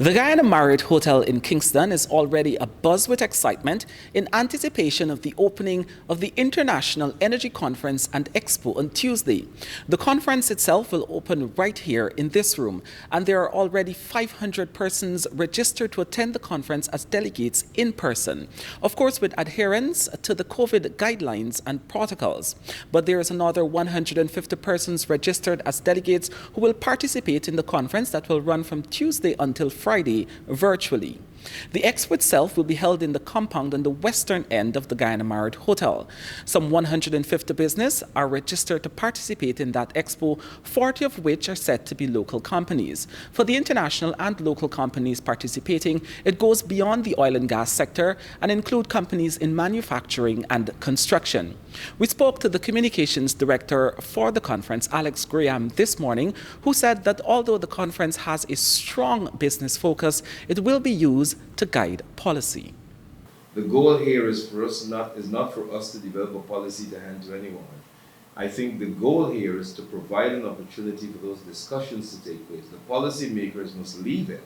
The Guyana Marriott Hotel in Kingston is already abuzz with excitement in anticipation of the opening of the International Energy Conference and Expo on Tuesday. The conference itself will open right here in this room, and there are already 500 persons registered to attend the conference as delegates in person. Of course, with adherence to the COVID guidelines and protocols. But there is another 150 persons registered as delegates who will participate in the conference that will run from Tuesday until Friday virtually. The expo itself will be held in the compound on the western end of the Guyana Marriott Hotel. Some 150 businesses are registered to participate in that expo, 40 of which are said to be local companies. For the international and local companies participating, it goes beyond the oil and gas sector and include companies in manufacturing and construction. We spoke to the communications director for the conference, Alex Graham, this morning, who said that although the conference has a strong business focus, it will be used to guide policy. The goal here is not for us to develop a policy to hand to anyone. I think the goal here is to provide an opportunity for those discussions to take place. The policymakers must leave it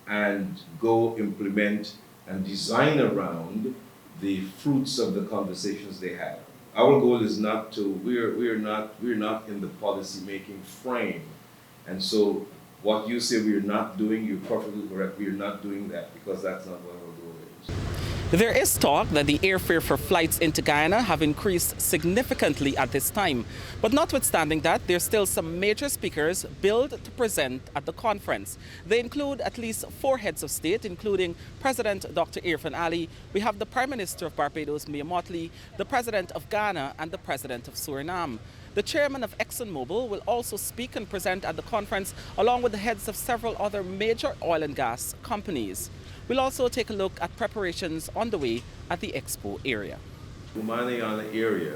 and go implement and design around the fruits of the conversations they have. Our goal is not to, we're not in the policy making frame. And so what you say we're not doing, you're perfectly correct. We're not doing that because that's not what our goal is. There is talk that the airfare for flights into Guyana have increased significantly at this time. But notwithstanding that, there's still some major speakers billed to present at the conference. They include at least 4 heads of state, including President Dr. Irfan Ali. We have the Prime Minister of Barbados, Mia Mottley, the President of Ghana, and the President of Suriname. The chairman of ExxonMobil will also speak and present at the conference, along with the heads of several other major oil and gas companies. We'll also take a look at preparations on the way at the Expo area. The Guyana area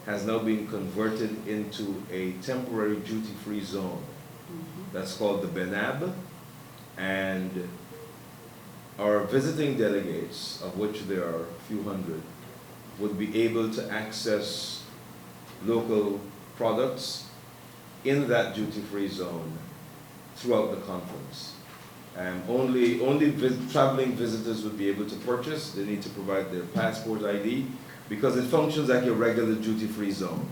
has now been converted into a temporary duty-free zone. That's called the Benab, and our visiting delegates, of which there are a few hundred, would be able to access local products in that duty-free zone throughout the conference. Only traveling visitors would be able to purchase. They need to provide their passport ID because it functions like a regular duty-free zone.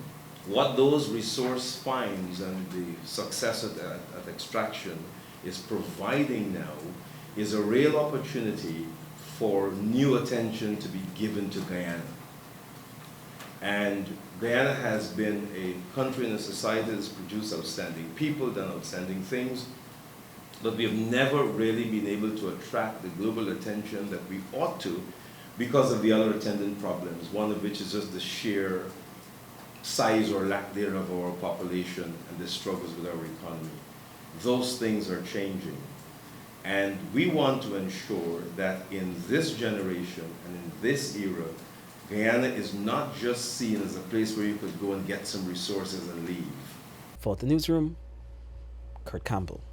What those resource finds and the success at extraction is providing now is a real opportunity for new attention to be given to Guyana. And Guyana has been a country and a society that's produced outstanding people, done outstanding things, but we have never really been able to attract the global attention that we ought to because of the other attendant problems, one of which is just the sheer size or lack thereof of our population and the struggles with our economy. Those things are changing. And we want to ensure that in this generation and in this era, Guyana is not just seen as a place where you could go and get some resources and leave. For the newsroom, Kurt Campbell.